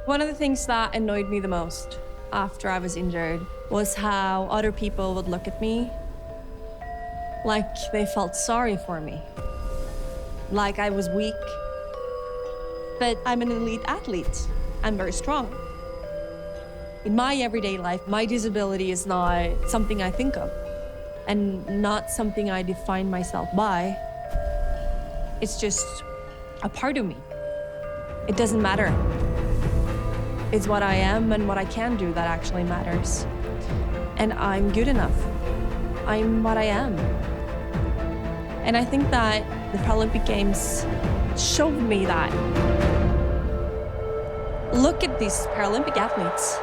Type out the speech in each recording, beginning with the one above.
One of the things that annoyed me the most after I was injured was how other people would look at me like they felt sorry for me, like I was weak. But I'm an elite athlete. I'm very strong. In my everyday life, my disability is not something I think of and not something I define myself by. It's just a part of me. It doesn't matter. It's what I am and what I can do that actually matters. And I'm good enough. I'm what I am. And I think that the Paralympic Games showed me that. Look at these Paralympic athletes.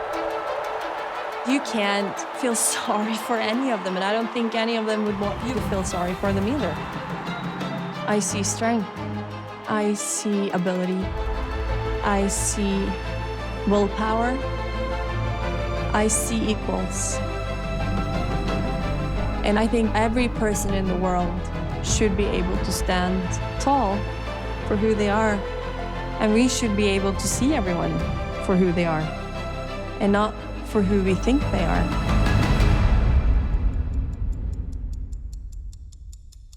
You can't feel sorry for any of them, and I don't think any of them would want you to feel sorry for them either. I see strength. I see ability. I see willpower. I see equals. And I think every person in the world should be able to stand tall for who they are. And we should be able to see everyone for who they are and not for who we think they are.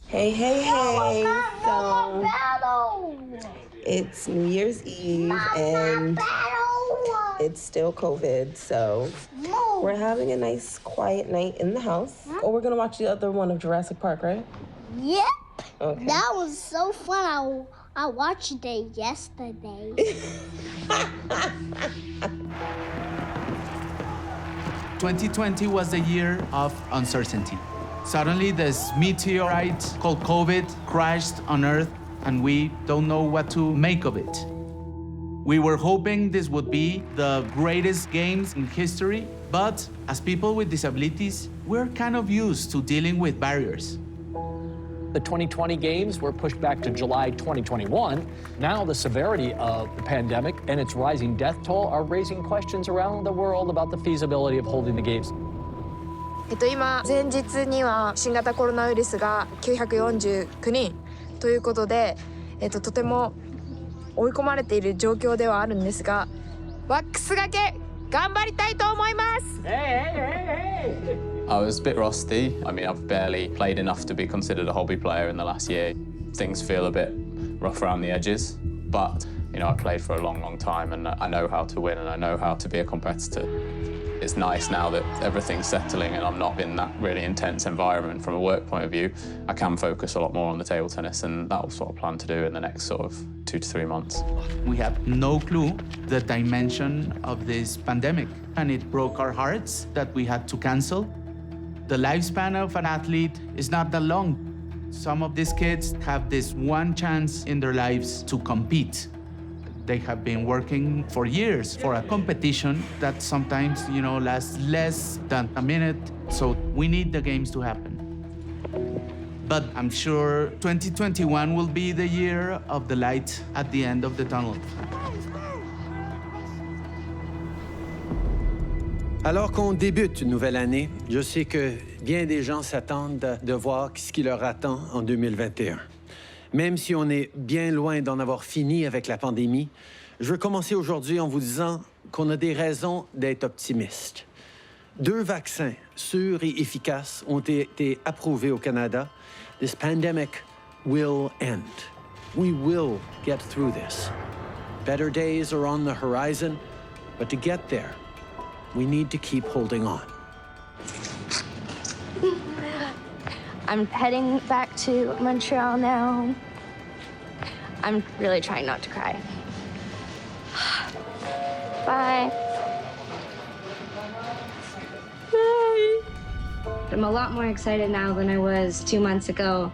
Hey, hey, hey. So it's New Year's Eve and it's still COVID, so we're having a nice quiet night in the house. Oh, we're gonna watch the other one of Jurassic Park, right? Yep. Okay. That was so fun. I watched it yesterday. 2020 was the year of uncertainty. Suddenly, this meteorite called COVID crashed on Earth, and we don't know what to make of it. We were hoping this would be the greatest games in history, but as people with disabilities, we're kind of used to dealing with barriers. The 2020 Games were pushed back to July 2021. Now the severity of the pandemic and its rising death toll are raising questions around the world about the feasibility of holding the Games. 今、前日には新型コロナウイルスが949人ということで、とても追い込まれている状況ではあるんですが、ワックスがけ頑張りたいと思います。I was a bit rusty. I mean, I've barely played enough to be considered a hobby player in the last year. Things feel a bit rough around the edges, but you know, I played for a long, long time and I know how to win and I know how to be a competitor. It's nice now that everything's settling and I'm not in that really intense environment from a work point of view. I can focus a lot more on the table tennis, and that's what I plan to do in the next sort of 2 to 3 months. We have no clue the dimension of this pandemic, and it broke our hearts that we had to cancel. The lifespan of an athlete is not that long. Some of these kids have this one chance in their lives to compete. They have been working for years for a competition that sometimes, you know, lasts less than a minute. So we need the games to happen. But I'm sure 2021 will be the year of the light at the end of the tunnel. Alors qu'on débute une nouvelle année, je sais que bien des gens s'attendent de voir ce qui leur attend en 2021. Même si on est bien loin d'en avoir fini avec la pandémie, je veux commencer aujourd'hui en vous disant qu'on a des raisons d'être optimistes. 2 vaccins sûrs et efficaces ont été approuvés au Canada. This pandemic will end. We will get through this. Better days are on the horizon, but to get there, we need to keep holding on. I'm heading back to Montreal now. I'm really trying not to cry. Bye. Bye. I'm a lot more excited now than I was 2 months ago,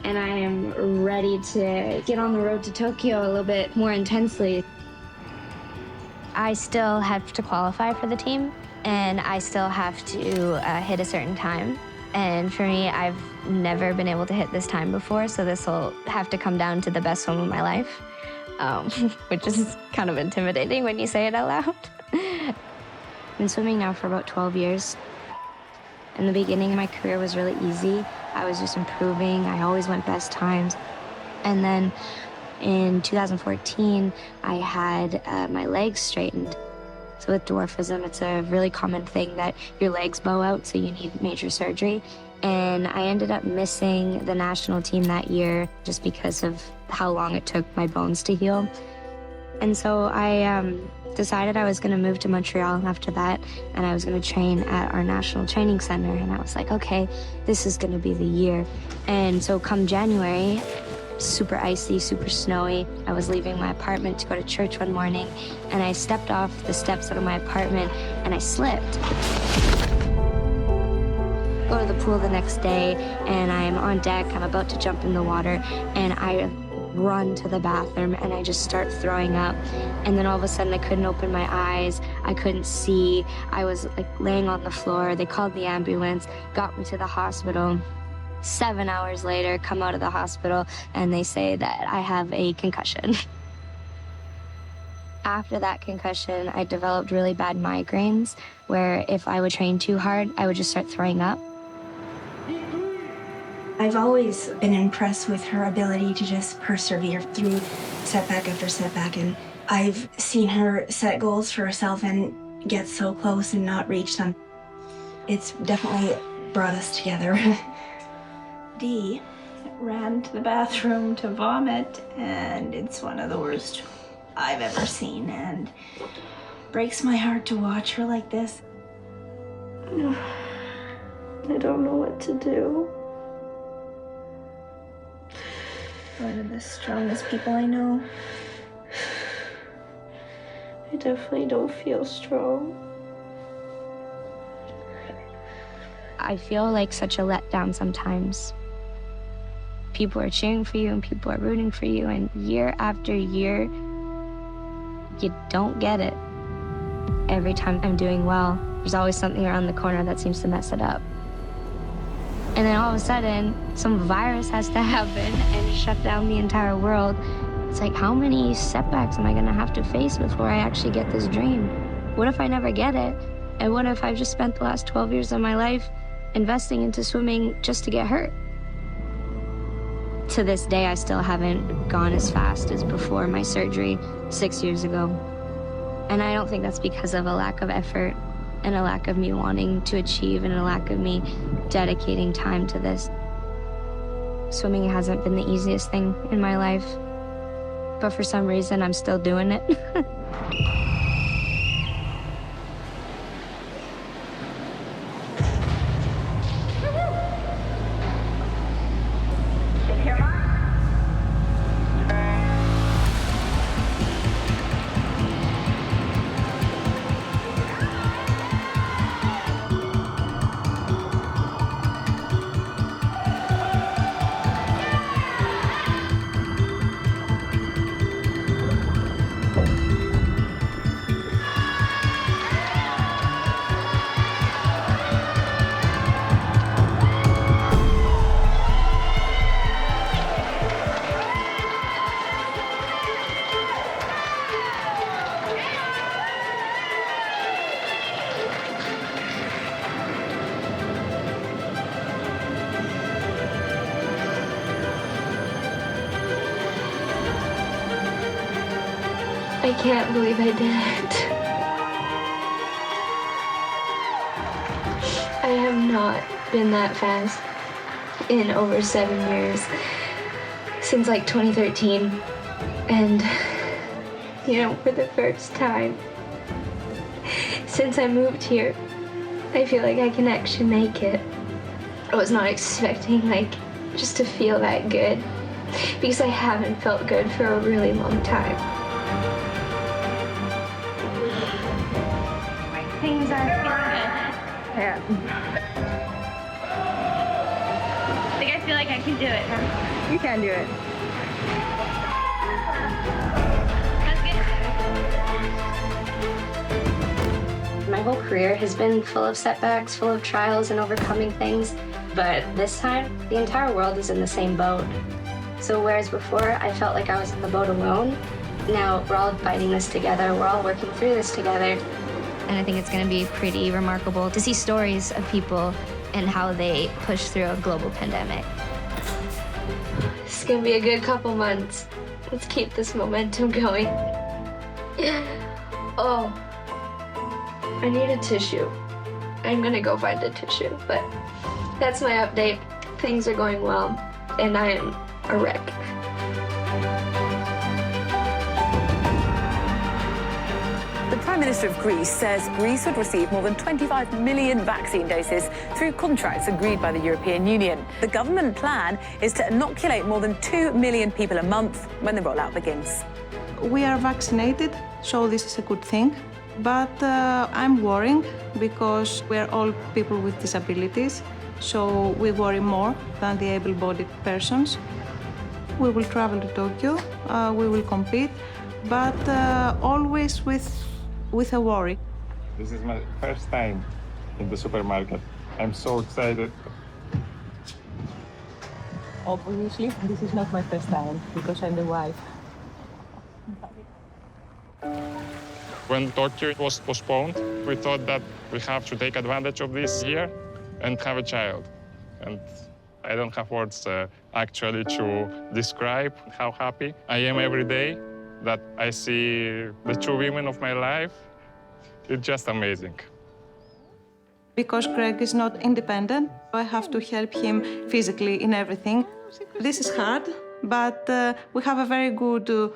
and I am ready to get on the road to Tokyo a little bit more intensely. I still have to qualify for the team, and I still have to hit a certain time. And for me, I've never been able to hit this time before, so this will have to come down to the best swim of my life, which is kind of intimidating when you say it out loud. I've been swimming now for about 12 years. In the beginning, my career was really easy. I was just improving. I always went best times. And then In 2014, I had my legs straightened. So with dwarfism, it's a really common thing that your legs bow out, so you need major surgery. And I ended up missing the national team that year just because of how long it took my bones to heal. And so I decided I was going to move to Montreal after that, and I was going to train at our national training center. And I was like, okay, this is going to be the year. And so come January, super icy, super snowy, I was leaving my apartment to go to church one morning, and I stepped off the steps out of my apartment and I slipped. Go to the pool the next day, and I'm on deck, I'm about to jump in the water, and I run to the bathroom and I just start throwing up. And then all of a sudden I couldn't open my eyes, I couldn't see, I was like laying on the floor. They called the ambulance, got me to the hospital. 7 hours later, come out of the hospital and they say that I have a concussion. After that concussion, I developed really bad migraines where if I would train too hard, I would just start throwing up. I've always been impressed with her ability to just persevere through setback after setback, and I've seen her set goals for herself and get so close and not reach them. It's definitely brought us together. Dee ran to the bathroom to vomit, and it's one of the worst I've ever seen, and breaks my heart to watch her like this. I don't know what to do. One of the strongest people I know. I definitely don't feel strong. I feel like such a letdown sometimes. People are cheering for you and people are rooting for you, and year after year, you don't get it. Every time I'm doing well, there's always something around the corner that seems to mess it up. And then all of a sudden, some virus has to happen and shut down the entire world. It's like, how many setbacks am I gonna have to face before I actually get this dream? What if I never get it? And what if I've just spent the last 12 years of my life investing into swimming just to get hurt? To this day, I still haven't gone as fast as before my surgery 6 years ago. And I don't think that's because of a lack of effort and a lack of me wanting to achieve and a lack of me dedicating time to this. Swimming hasn't been the easiest thing in my life, but for some reason, I'm still doing it. I can't believe I did it. I have not been that fast in over 7 years, since like 2013. And, you know, for the first time since I moved here, I feel like I can actually make it. I was not expecting like just to feel that good, because I haven't felt good for a really long time. Things are feeling good. Yeah. Like, I feel like I can do it now. You can do it. That's good. My whole career has been full of setbacks, full of trials and overcoming things. But this time, the entire world is in the same boat. So whereas before I felt like I was in the boat alone, now we're all fighting this together, we're all working through this together. And I think it's going to be pretty remarkable to see stories of people and how they push through a global pandemic. It's gonna be a good couple months. Let's keep this momentum going. Oh, I need a tissue. I'm gonna go find a tissue, but that's my update. Things are going well, and I am a wreck. The Prime Minister of Greece says Greece would receive more than 25 million vaccine doses through contracts agreed by the European Union. The government plan is to inoculate more than 2 million people a month when the rollout begins. We are vaccinated, so this is a good thing. But I'm worrying because we're all people with disabilities, so we worry more than the able-bodied persons. We will travel to Tokyo, we will compete, but always with a worry. This is my first time in the supermarket. I'm so excited. Obviously, this is not my first time because I'm the wife. When Tokyo was postponed, we thought that we have to take advantage of this year and have a child. And I don't have words actually to describe how happy I am every day that I see the two women of my life. It's just amazing. Because Greg is not independent, I have to help him physically in everything. This is hard, but we have a very good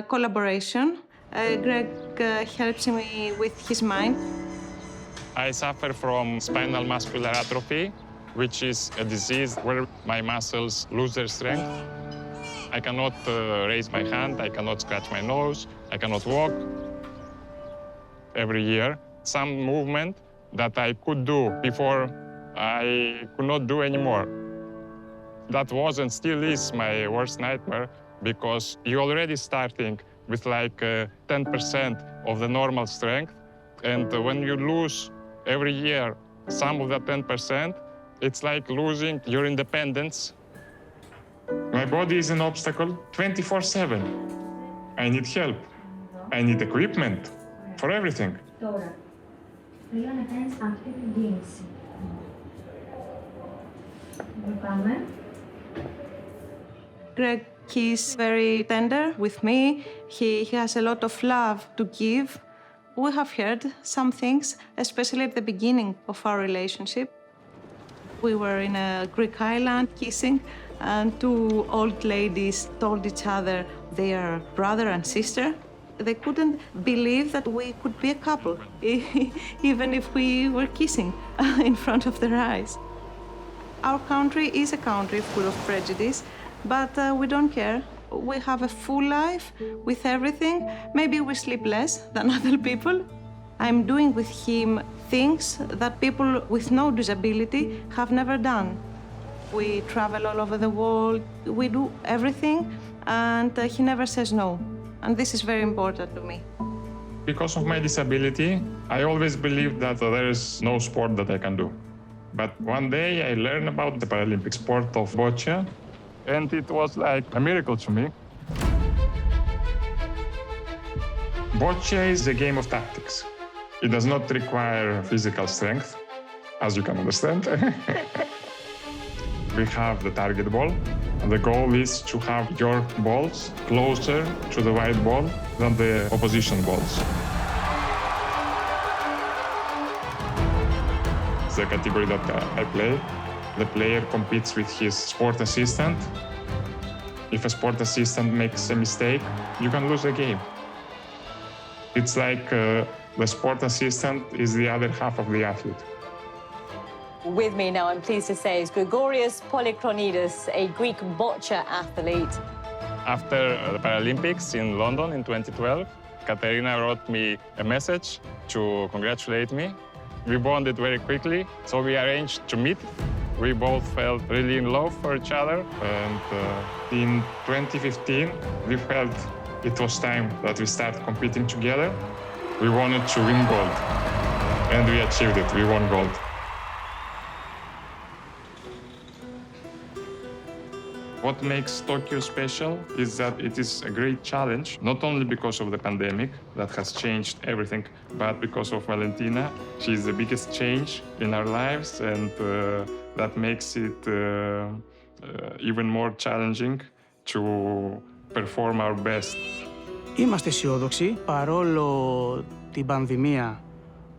collaboration. Greg helps me with his mind. I suffer from spinal muscular atrophy, which is a disease where my muscles lose their strength. I cannot raise my hand, I cannot scratch my nose, I cannot walk. Every year, some movement that I could do before, I could not do anymore. That was and still is my worst nightmare because you're already starting with like 10% of the normal strength. And when you lose every year some of that 10%, it's like losing your independence. My body is an obstacle 24/7. I need help. I need equipment for everything. Greg is very tender with me. He has a lot of love to give. We have heard some things, especially at the beginning of our relationship. We were in a Greek island kissing, and two old ladies told each other they are brother and sister. They couldn't believe that we could be a couple, even if we were kissing in front of their eyes. Our country is a country full of prejudice, but we don't care. We have a full life with everything. Maybe we sleep less than other people. I'm doing with him things that people with no disability have never done. We travel all over the world. We do everything, and he never says no. And this is very important to me. Because of my disability, I always believed that there is no sport that I can do. But one day I learned about the Paralympic sport of boccia, and it was like a miracle to me. Boccia is a game of tactics. It does not require physical strength, as you can understand. We have the target ball, and the goal is to have your balls closer to the white ball than the opposition balls. It's the category that I play. The player competes with his sport assistant. If a sport assistant makes a mistake, you can lose the game. It's like the sport assistant is the other half of the athlete. With me now, I'm pleased to say, is Grigorios Polykronidis, a Greek boccia athlete. After the Paralympics in London in 2012, Katerina wrote me a message to congratulate me. We bonded very quickly, so we arranged to meet. We both felt really in love for each other, and in 2015, we felt it was time that we start competing together. We wanted to win gold, and we achieved it. We won gold. What makes Tokyo special is that it is a great challenge, not only because of the pandemic that has changed everything, but because of Valentina. She's the biggest change in our lives, and that makes it even more challenging to perform our best. Είμαστε αισιόδοξοι, παρόλο την πανδημία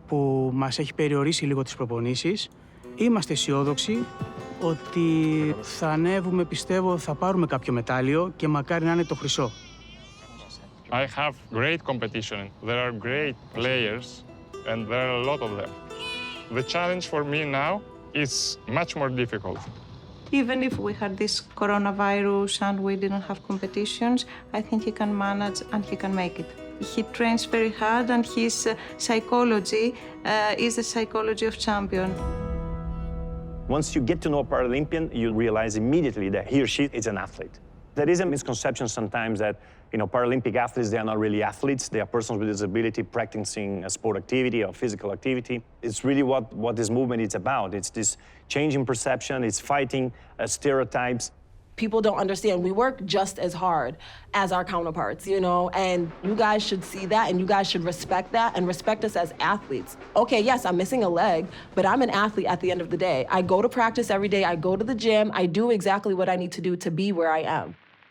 που μας έχει περιορίσει λίγο τις προπονήσεις. Είμαστε αισιόδοξοι ότι θα ανέβουμε, πιστεύω, θα πάρουμε κάποιο μετάλλιο και μακάρι να είναι το χρυσό. I have great competition. There are great players, and there are a lot of them. The challenge for me now is much more difficult. Even if we had this coronavirus and we didn't have competitions, I think he can manage and he can make it. He trains very hard and his psychology is the psychology of champion. Once you get to know a Paralympian, you realize immediately that he or she is an athlete. There is a misconception sometimes that, Paralympic athletes, they are not really athletes. They are persons with disability practicing a sport activity or physical activity. It's really what this movement is about. It's this change in perception. It's fighting stereotypes. People don't understand. We work just as hard as our counterparts, and you guys should see that and you guys should respect that and respect us as athletes. Okay, yes, I'm missing a leg, but I'm an athlete at the end of the day. I go to practice every day. I go to the gym. I do exactly what I need to do to be where I am.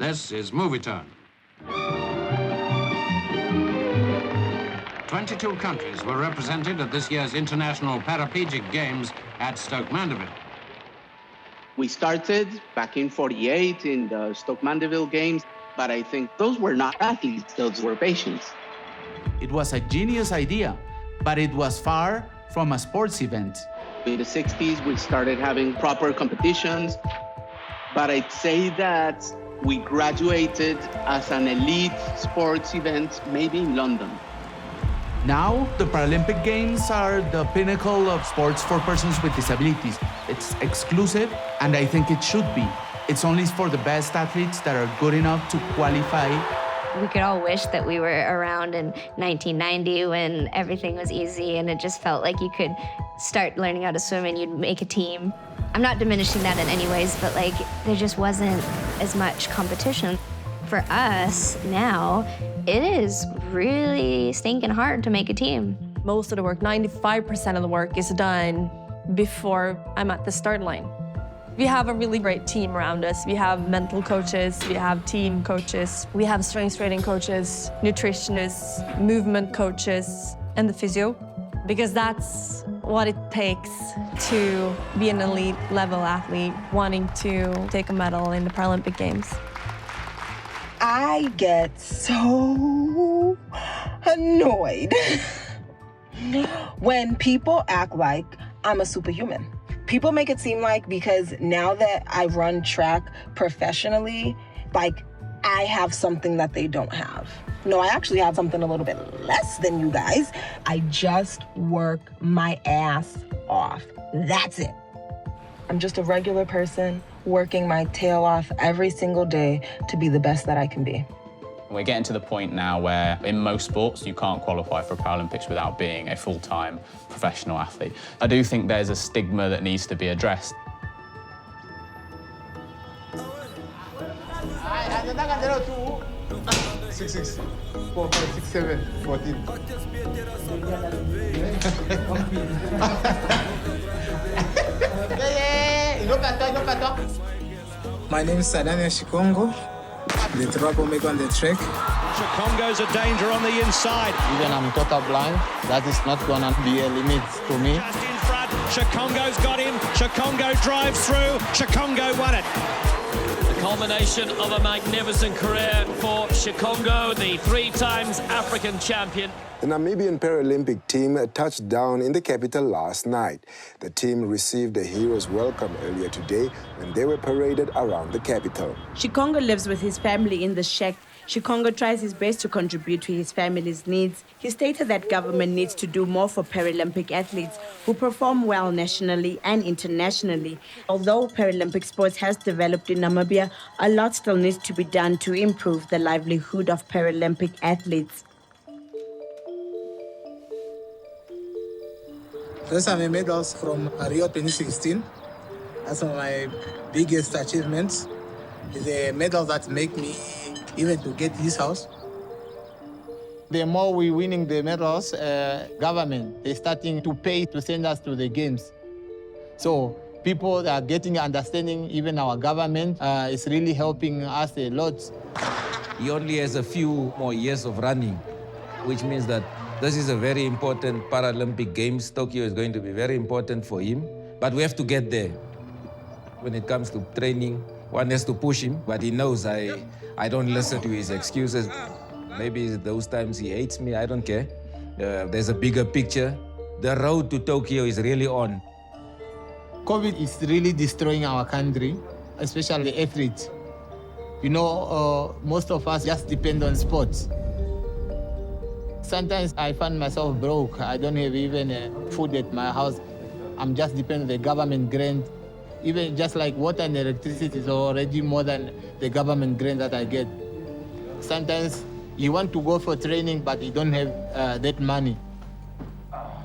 This is movie time. 22 countries were represented at this year's International Paralympic Games at Stoke Mandeville. We started back in '48 in the Stoke Mandeville Games, but I think those were not athletes, those were patients. It was a genius idea, but it was far from a sports event. In the 60s, we started having proper competitions, but I'd say that we graduated as an elite sports event, maybe in London. Now, the Paralympic Games are the pinnacle of sports for persons with disabilities. It's exclusive, and I think it should be. It's only for the best athletes that are good enough to qualify. We could all wish that we were around in 1990 when everything was easy and it just felt like you could start learning how to swim and you'd make a team. I'm not diminishing that in any ways, but there just wasn't as much competition. For us now, it is really stinking hard to make a team. Most of the work, 95% of the work, is done before I'm at the start line. We have a really great team around us. We have mental coaches, we have team coaches, we have strength training coaches, nutritionists, movement coaches, and the physio, because that's what it takes to be an elite level athlete wanting to take a medal in the Paralympic Games. I get so annoyed when people act like I'm a superhuman. People make it seem like because now that I run track professionally, I have something that they don't have. No, I actually have something a little bit less than you guys. I just work my ass off. That's it. I'm just a regular person working my tail off every single day to be the best that I can be. We're getting to the point now where in most sports you can't qualify for Paralympics without being a full-time professional athlete. I do think there's a stigma that needs to be addressed. Six, 4, 5, 6, 7, 14. My name is Sadania Shikongo, the troublemaker on the track. Shikongo's a danger on the inside. Even I'm total blind, that is not gonna be a limit to me. Just in front, Shikongo's got him. Shikongo drives through. Shikongo won it. The culmination of a magnificent career for Shikongo, the 3 times African champion. The Namibian Paralympic team touched down in the capital last night. The team received a hero's welcome earlier today when they were paraded around the capital. Shikongo lives with his family in the shack. Shikongo tries his best to contribute to his family's needs. He stated that government needs to do more for Paralympic athletes who perform well nationally and internationally. Although Paralympic sports has developed in Namibia, a lot still needs to be done to improve the livelihood of Paralympic athletes. Those are my medals from Rio 2016. That's one of my biggest achievements. The medals that make me even to get this house. The more we winning the medals, government is starting to pay to send us to the games. So people are getting understanding, even our government is really helping us a lot. He only has a few more years of running, which means that this is a very important Paralympic Games. Tokyo is going to be very important for him, but we have to get there. When it comes to training, one has to push him, but he knows I don't listen to his excuses. Maybe those times he hates me, I don't care. There's a bigger picture. The road to Tokyo is really on. COVID is really destroying our country, especially the athletes. You know, most of us just depend on sports. Sometimes I find myself broke. I don't have even food at my house. I'm just depending on the government grant. Even just like water and electricity is already more than the government grant that I get. Sometimes you want to go for training, but you don't have that money.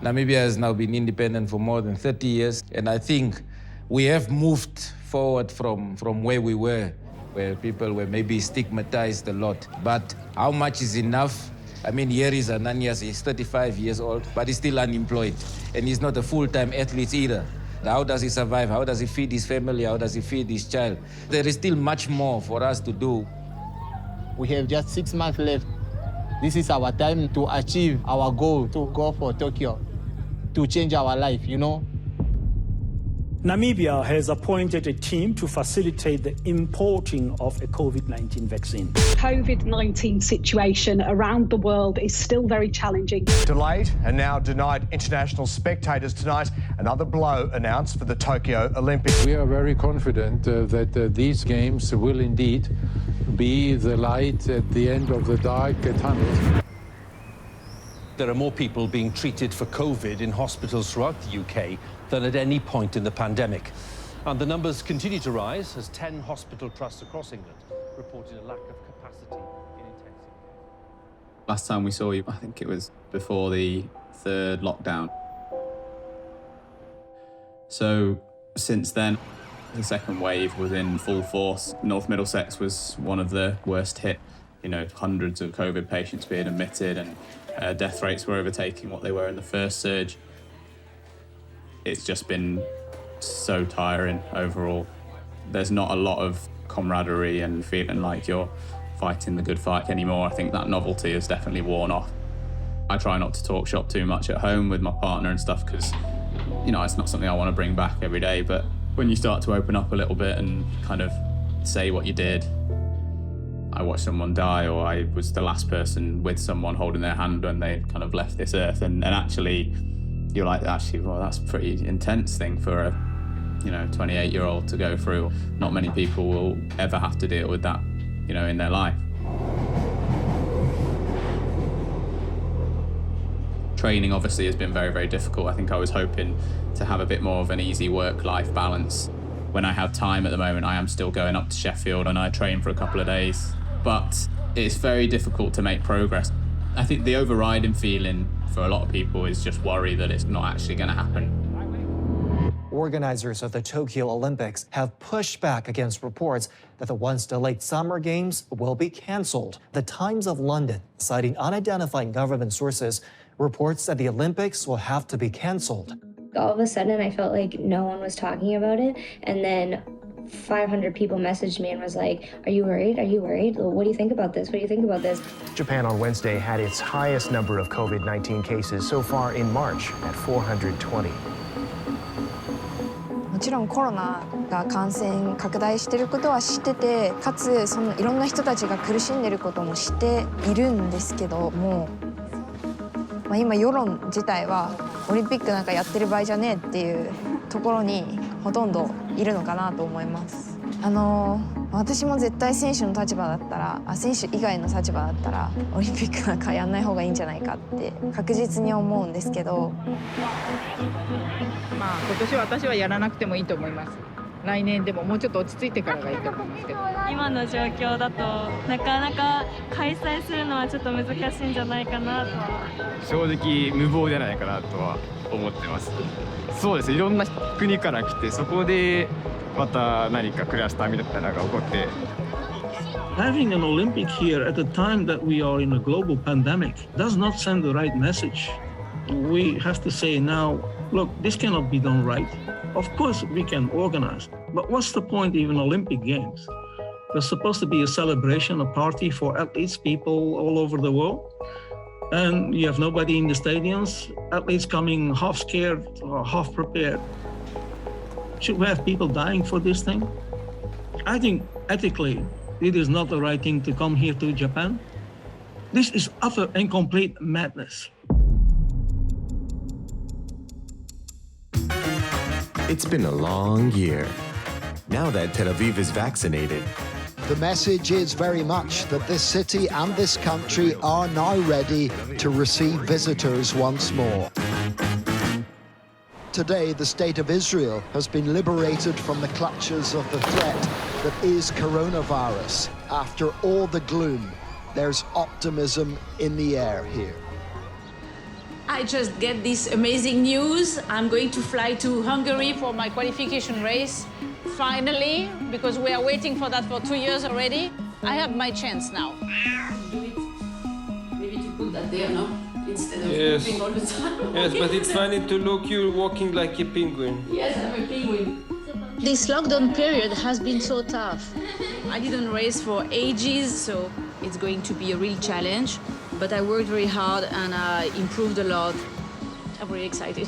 Namibia has now been independent for more than 30 years, and I think we have moved forward from where we were, where people were maybe stigmatized a lot. But how much is enough? I mean, here is Ananias, he's 35 years old, but he's still unemployed, and he's not a full-time athlete either. How does he survive? How does he feed his family? How does he feed his child? There is still much more for us to do. We have just 6 months left. This is our time to achieve our goal, to go for Tokyo, to change our life, you know? Namibia has appointed a team to facilitate the importing of a COVID-19 vaccine. COVID-19 situation around the world is still very challenging. Delayed and now denied international spectators tonight. Another blow announced for the Tokyo Olympics. We are very confident that these games will indeed be the light at the end of the dark tunnel. There are more people being treated for COVID in hospitals throughout the UK than at any point in the pandemic. And the numbers continue to rise as 10 hospital trusts across England reported a lack of capacity in intensive care. Last time we saw you, I think it was before the 3rd lockdown. So since then, the second wave was in full force. North Middlesex was one of the worst hit. You know, hundreds of COVID patients being admitted, and death rates were overtaking what they were in the first surge. It's just been so tiring overall. There's not a lot of camaraderie and feeling like you're fighting the good fight anymore. I think that novelty has definitely worn off. I try not to talk shop too much at home with my partner and stuff because, you know, it's not something I want to bring back every day. But when you start to open up a little bit and kind of say what you did, I watched someone die, or I was the last person with someone holding their hand when they kind of left this earth, and actually you're like, actually, well, that's a pretty intense thing for a 28-year-old to go through. Not many people will ever have to deal with that, in their life. Training obviously has been very, very difficult. I think I was hoping to have a bit more of an easy work-life balance. When I have time at the moment, I am still going up to Sheffield and I train for a couple of days. But it's very difficult to make progress. I think the overriding feeling for a lot of people is just worry that it's not actually going to happen. Organizers of the Tokyo Olympics have pushed back against reports that the once delayed Summer Games will be canceled. The Times of London, citing unidentified government sources, reports that the Olympics will have to be canceled. All of a sudden, I felt like no one was talking about it, and then 500 people messaged me and was like, "Are you worried? Are you worried? What do you think about this? What do you think about this?" Japan on Wednesday had its highest number of COVID-19 cases so far in March at 420. もちろんコロナが感染拡大していることは知ってて、かついろんな人たちが苦しんでいることも知っているんですけども、今世論自体はオリンピックなんかやってる場合じゃねえっていうところにほとんどいるのかなと思います。私も絶対選手の立場だったら、選手以外の立場だったらオリンピックなんかやんない方がいいんじゃないかって確実に思うんですけど、今年私はやらなくてもいいと思います。来年でももうちょっと落ち着いてからがいいと思いますけど。今の状況だとなかなか開催するのはちょっと難しいんじゃないかなとは。正直無謀じゃないかなとは思ってます。そうです。いろんな国から来てそこでまた何かクラスターみたいなのが起こって。Having an Olympic here at a time that we are in a global pandemic does not send the right message. We have to say now, look, this cannot be done right. Of course we can organize, but what's the point even Olympic Games It was supposed to be a celebration, a party for athletes, people all over the world. And you have nobody in the stadiums, athletes coming half scared or half prepared. Should we have people dying for this thing? I think ethically, it is not the right thing to come here to Japan. This is utter and complete madness. It's been a long year. Now that Tel Aviv is vaccinated, the message is very much that this city and this country are now ready to receive visitors once more. Today, the state of Israel has been liberated from the clutches of the threat that is coronavirus. After all the gloom, there's optimism in the air here. I just get this amazing news. I'm going to fly to Hungary for my qualification race. Finally, because we are waiting for that for 2 years already, I have my chance now. Maybe to put that there, no? Instead of moving all the time. Yes, but it's funny to look you walking like a penguin. Yes, I'm a penguin. This lockdown period has been so tough. I didn't race for ages, so it's going to be a real challenge. But I worked very hard and I improved a lot. I'm really excited.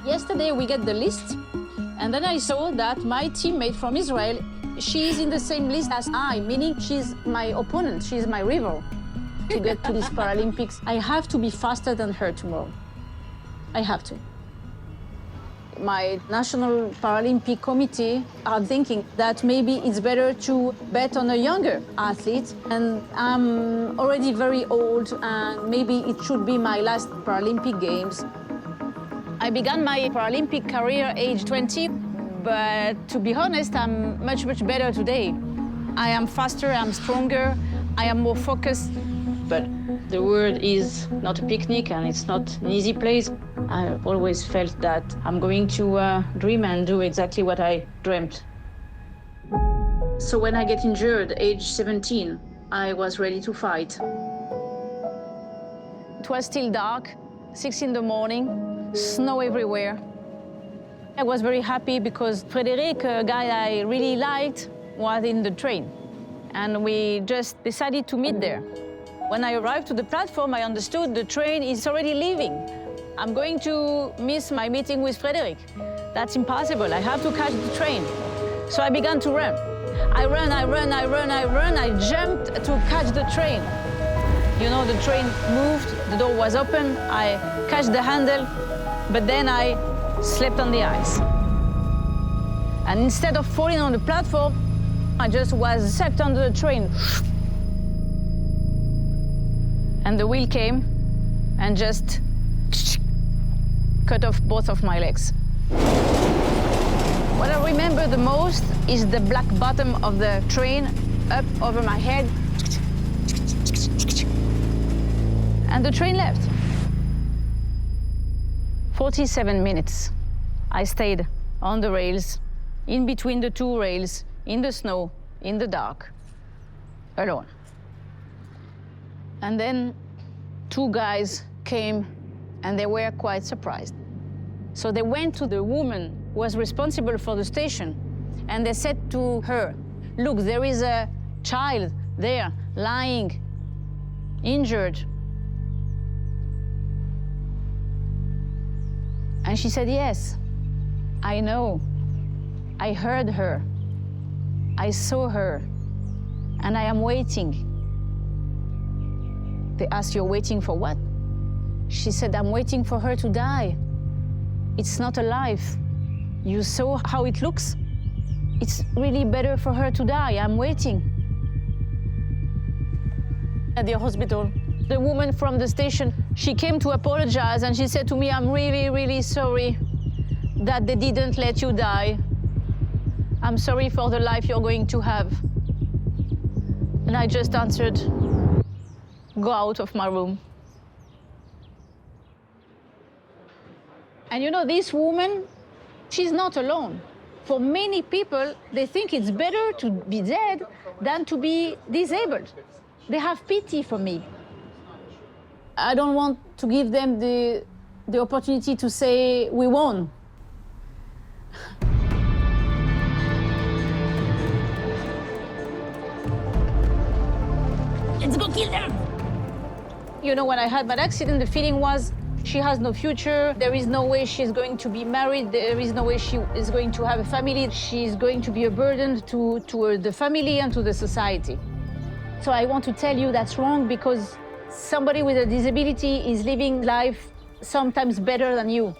Yesterday we get the list, and then I saw that my teammate from Israel, she's in the same list as I, meaning she's my opponent, she's my rival. To get to this Paralympics, I have to be faster than her tomorrow. I have to. My National Paralympic Committee are thinking that maybe it's better to bet on a younger athlete, and I'm already very old, and maybe it should be my last Paralympic Games. I began my Paralympic career age 20, but to be honest, I'm much better today. I am faster, I'm stronger, I am more focused. But the world is not a picnic and it's not an easy place. I always felt that I'm going to dream and do exactly what I dreamt. So when I get injured, age 17, I was ready to fight. It was still dark, 6 in the morning, snow everywhere. I was very happy because Frédéric, a guy I really liked, was in the train. And we just decided to meet there. When I arrived to the platform, I understood the train is already leaving. I'm going to miss my meeting with Frédéric. That's impossible. I have to catch the train. So I began to run. I ran. I jumped to catch the train. You know, the train moved, the door was open, I catch the handle, but then I slept on the ice. And instead of falling on the platform, I just was sucked under the train. And the wheel came and just cut off both of my legs. What I remember the most is the black bottom of the train up over my head. And the train left. 47 minutes. I stayed on the rails, in between the two rails, in the snow, in the dark, alone. And then 2 guys came and they were quite surprised. So they went to the woman who was responsible for the station and they said to her, "Look, there is a child there lying, injured." And she said, "Yes, I know. I heard her. I saw her, and I am waiting." They asked, "You're waiting for what?" She said, "I'm waiting for her to die. It's not alive. You saw how it looks? It's really better for her to die. I'm waiting." At the hospital, the woman from the station, she came to apologize and she said to me, "I'm really sorry that they didn't let you die. I'm sorry for the life you're going to have." And I just answered, "Go out of my room." And you know, this woman, she's not alone. For many people, they think it's better to be dead than to be disabled. They have pity for me. I don't want to give them the the opportunity to say we won. Let's go kill them! You know, when I had my accident, the feeling was she has no future. There is no way she's going to be married. There is no way she is going to have a family. She's going to be a burden to the family and to the society. So I want to tell you that's wrong, because somebody with a disability is living life sometimes better than you.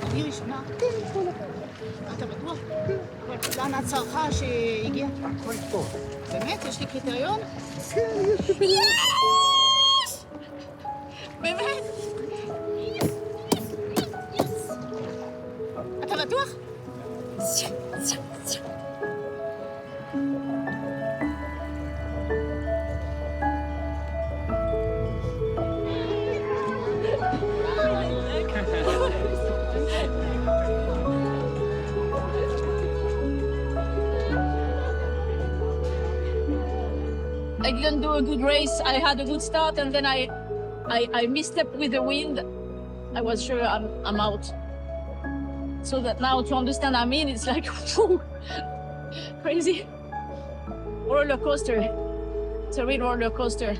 אני ראשונה? כן, כל הכבוד. אתה בטוח? לאן הצערך שהגיע? הכל פה. באמת? יש לי קריטריון? כן, יש לי. יש! באמת? אתה בטוח? I didn't do a good race. I had a good start, and then I misstepped with the wind. I was sure I'm out. So that now to understand it's like whew, crazy. Roller coaster. It's a real roller coaster.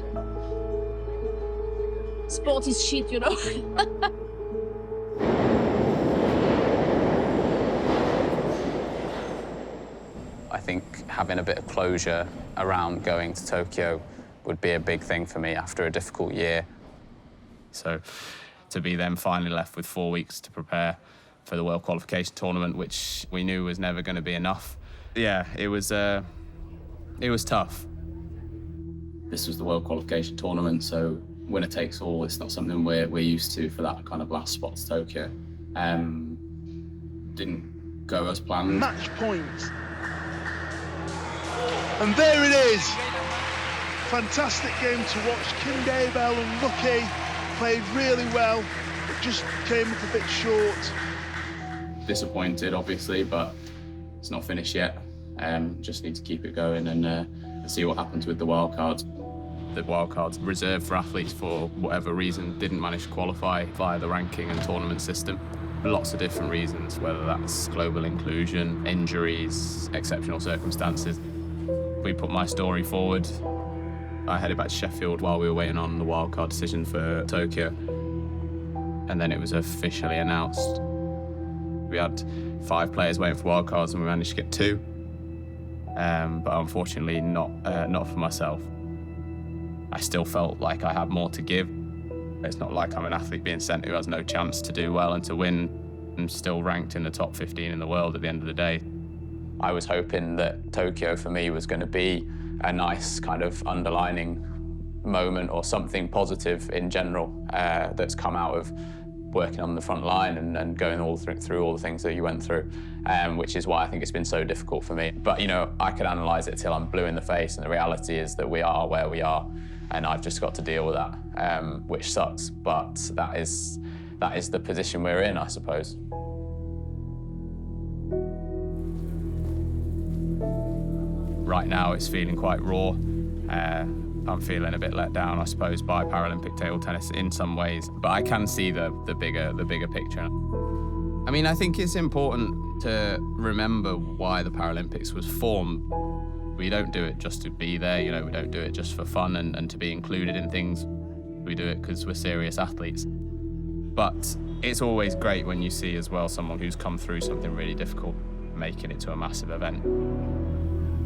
Sport is shit, you know. I think having a bit of closure around going to Tokyo would be a big thing for me after a difficult year. So to be then finally left with 4 weeks to prepare for the World Qualification tournament, which we knew was never going to be enough. Yeah, it was tough. This was the World Qualification tournament, so winner takes all. It's not something we're used to for that kind of last spot to Tokyo. Didn't go as planned. Match point. And there it is. Fantastic game to watch. Kim Daybell, unlucky, played really well, but just came up a bit short. Disappointed, obviously, but it's not finished yet. Just need to keep it going and see what happens with the wildcards. The wildcards reserved for athletes for whatever reason didn't manage to qualify via the ranking and tournament system. Lots of different reasons, whether that's global inclusion, injuries, exceptional circumstances. We put my story forward. I headed back to Sheffield while we were waiting on the wildcard decision for Tokyo. And then it was officially announced. We had 5 players waiting for wildcards and we managed to get 2. But unfortunately not for myself. I still felt like I had more to give. It's not like I'm an athlete being sent who has no chance to do well and to win. I'm still ranked in the top 15 in the world at the end of the day. I was hoping that Tokyo for me was going to be a nice kind of underlining moment or something positive in general that's come out of working on the front line and going all through all the things that you went through, which is why I think it's been so difficult for me. But, you know, I could analyse it till I'm blue in the face, and the reality is that we are where we are, and I've just got to deal with that, which sucks. But that is the position we're in, I suppose. Right now, it's feeling quite raw. I'm feeling a bit let down, I suppose, by Paralympic table tennis in some ways, but I can see the bigger picture. I mean, I think it's important to remember why the Paralympics was formed. We don't do it just to be there, you know, we don't do it just for fun and to be included in things. We do it because we're serious athletes. But it's always great when you see as well someone who's come through something really difficult. making it to a massive event.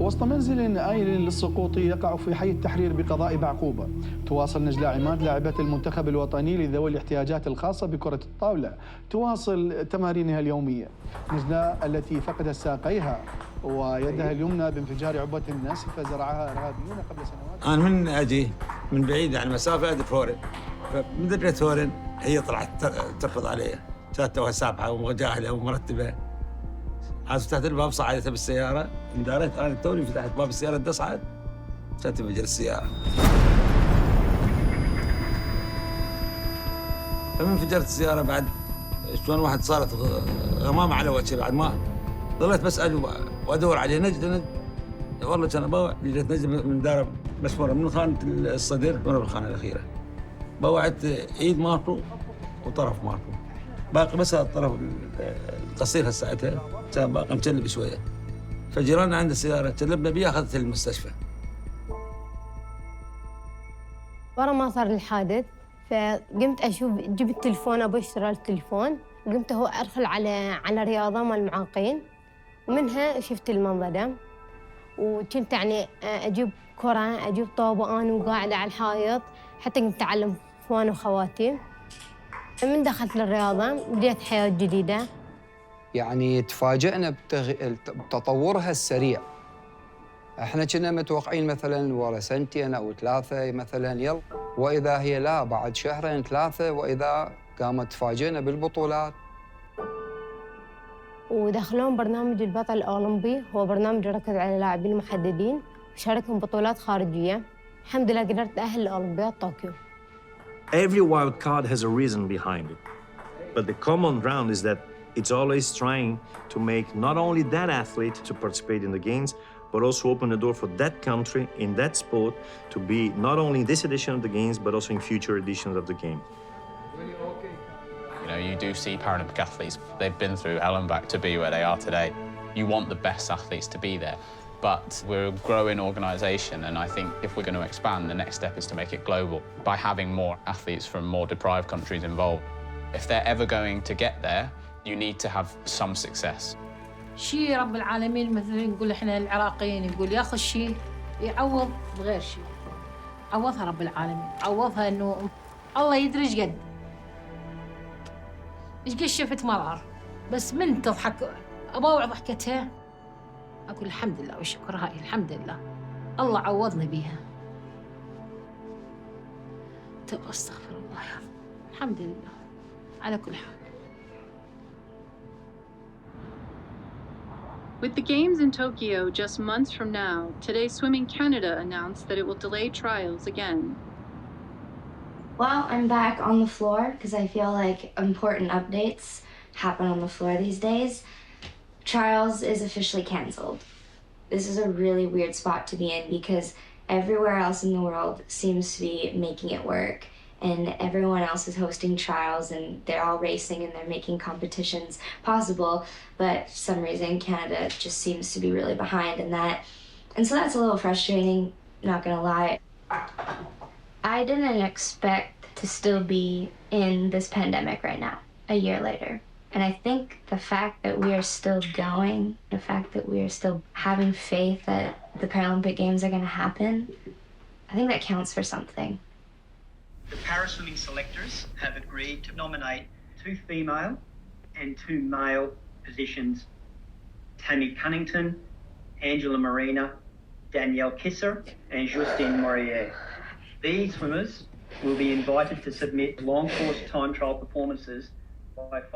وسط منزل آيل للسقوط يقع في حي التحرير بقضاء بعقوبة. تواصل نجلاء عماد لاعبة المنتخب الوطني لذوي الاحتياجات الخاصة بكرة الطاولة تواصل تمارينها اليومية. نجلاء التي فقدت ساقيها ويدها اليمنى بانفجار عبوة النسف فزرعها إرهابيون قبل سنوات. أنا من أجي من بعيد عن مسافة أدري فورن، فمن درجة فورن هي طلعت تركض علي، كانت توها سابحة ومجاهدة ومرتبة. فتحت الباب صعدتها بالسيارة، انداريت أنا توني فتحت باب السيارة بدي أصعد، كانت تنفجر السيارة. فمن انفجرت السيارة بعد شلون واحد صارت غمامة على وجهي بعد ما ظليت بسأل وأدور عليه نجد والله كان أبوع جيت نجد من دار مسمورة من خانة الصدر مرة بالخانة الأخيرة. بوعت إيد ماكو وطرف ماكو. باقي بس الطرف القصير هساعتها كان باقي متلب شويه فجيراننا عنده سياره تلبنا بيها اخذتها للمستشفى. ورا ما صار الحادث فقمت اشوف جبت التليفون ابغى اشتري التليفون وقمت هو ادخل على رياضه مال المعاقين ومنها شفت المنظر ده وكنت يعني اجيب كره اجيب طوبه انا وقاعده على الحائط حتى كنت اتعلم اخواني وخواتي. من دخلت للرياضة بديت حياة جديدة. يعني تفاجئنا بتطورها السريع. احنا كنا متوقعين مثلا ورا سنتين او 3 مثلا يلا، واذا هي لا بعد 2 3 واذا قامت تفاجئنا بالبطولات. ودخلون برنامج البطل الأولمبي، هو برنامج يركز على لاعبين محددين وشاركهم بطولات خارجية. الحمد لله قدرت أأهل لأولمبياد طوكيو. Every wild card has a reason behind it. But the common ground is that it's always trying to make not only that athlete to participate in the games, but also open the door for that country in that sport to be not only in this edition of the games, but also in future editions of the game. You know, you do see Paralympic athletes, they've been through hell and back to be where they are today. You want the best athletes to be there. But we're a growing organisation, and I think if we're going to expand, the next step is to make it global by having more athletes from more deprived countries involved. If they're ever going to get there, you need to have some success. شيء رب العالمين مثلا نقول احنا العراقيين نقول ياخذ شيء يعوض بغير شيء. عوضها رب العالمين، عوضها انه الله يدري ايش قد. ايش قد شفت مرار، بس من تضحك ابوع ضحكتها. أقول الحمد لله والشكر هاي الحمد لله الله عوضني بيها. تبقى استغفر الله يا رب. الحمد لله على كل حال. With the Games in Tokyo just months from now, today Swimming Canada announced that it will delay trials again. Well, I'm back on the floor because I feel like important updates happen on the floor these days. Trials is officially canceled. This is a really weird spot to be in because everywhere else in the world seems to be making it work, and everyone else is hosting trials and they're all racing and they're making competitions possible, but for some reason Canada just seems to be really behind in that. And so that's a little frustrating, not gonna lie. I didn't expect to still be in this pandemic right now, a year later. And I think the fact that we are still going, the fact that we are still having faith that the Paralympic Games are going to happen, I think that counts for something. The paraswimming selectors have agreed to nominate 2 female and 2 male positions, Tammy Cunnington, Angela Marina, Danielle Kisser, and Justine Morier. These swimmers will be invited to submit long course time trial performances.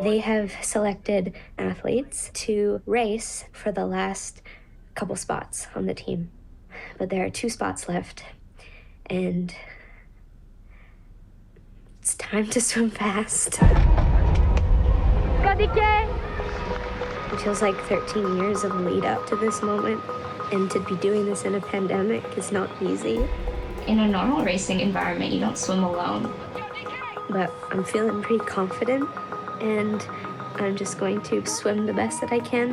They have selected athletes to race for the last couple spots on the team, but there are 2 spots left, and it's time to swim fast. It feels like 13 years of lead up to this moment, and to be doing this in a pandemic is not easy. In a normal racing environment, you don't swim alone, but I'm feeling pretty confident. And I'm just going to swim the best that I can.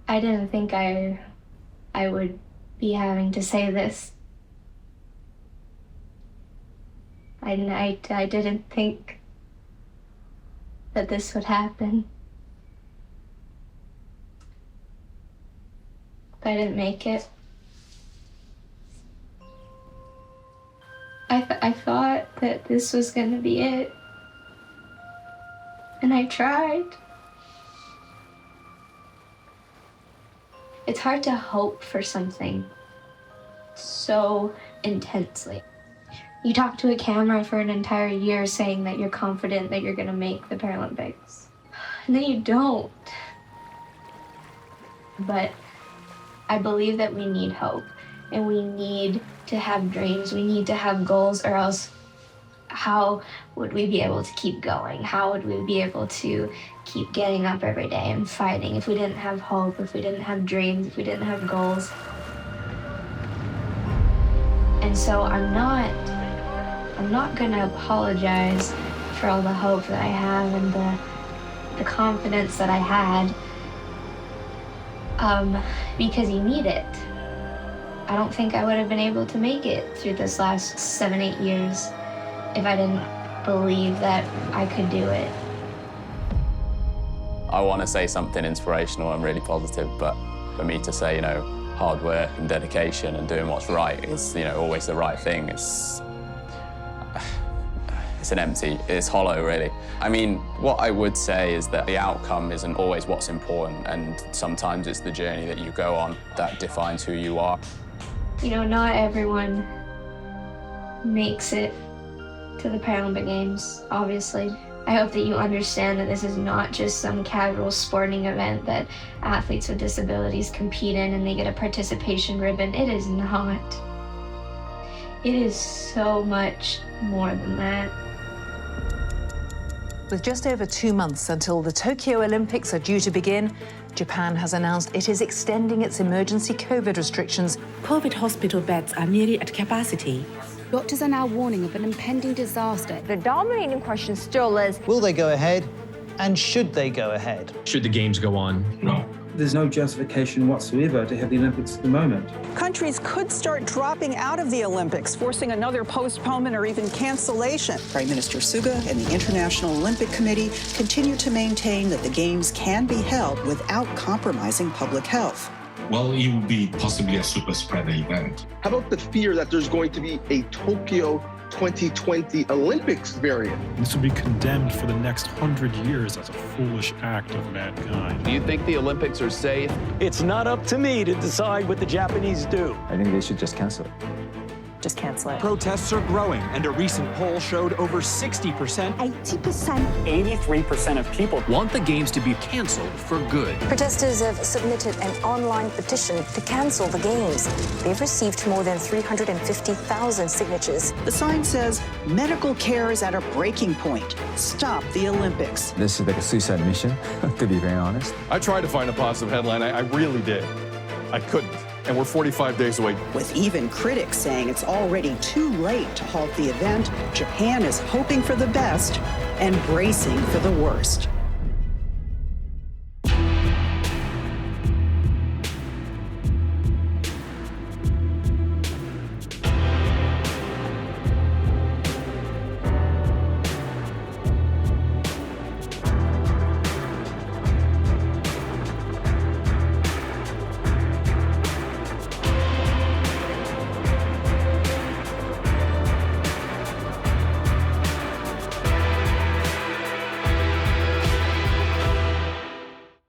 I didn't think I would be having to say this. I didn't think that this would happen. But I didn't make it. I thought that this was gonna be it. And I tried. It's hard to hope for something so intensely. You talk to a camera for an entire year saying that you're confident that you're gonna make the Paralympics. And then you don't. But I believe that we need hope and we need to have dreams, we need to have goals, or else how would we be able to keep going? How would we be able to keep getting up every day and fighting if we didn't have hope, if we didn't have dreams, if we didn't have goals? And so I'm not gonna apologize for all the hope that I have and the confidence that I had, because you need it. I don't think I would have been able to make it through this last 7-8 years if I didn't believe that I could do it. I want to say something inspirational and really positive, but for me to say, hard work and dedication and doing what's right is, always the right thing. It's it's hollow, really. I mean, what I would say is that the outcome isn't always what's important, and sometimes it's the journey that you go on that defines who you are. Not everyone makes it to the Paralympic Games, obviously. I hope that you understand that this is not just some casual sporting event that athletes with disabilities compete in and they get a participation ribbon. It is not. It is so much more than that. With just over 2 months until the Tokyo Olympics are due to begin, Japan has announced it is extending its emergency COVID restrictions. COVID hospital beds are nearly at capacity. Doctors are now warning of an impending disaster. The dominating question still is, will they go ahead, and should they go ahead? Should the Games go on? No. There's no justification whatsoever to have the Olympics at the moment. Countries could start dropping out of the Olympics, forcing another postponement or even cancellation. Prime Minister Suga and the International Olympic Committee continue to maintain that the Games can be held without compromising public health. Well, it will be possibly a super spreader event. How about the fear that there's going to be a Tokyo 2020 Olympics variant? This will be condemned for the next 100 years as a foolish act of mankind. Do you think the Olympics are safe? It's not up to me to decide what the Japanese do. I think they should just cancel it. Just cancel it. Protests are growing, and a recent poll showed over 60%, 80%, 83% of people want the Games to be canceled for good. Protesters have submitted an online petition to cancel the Games. They've received more than 350,000 signatures. The sign says, medical care is at a breaking point. Stop the Olympics. This is like a suicide mission, to be very honest. I tried to find a positive headline. I really did. I couldn't. And we're 45 days away. With even critics saying it's already too late to halt the event, Japan is hoping for the best and bracing for the worst.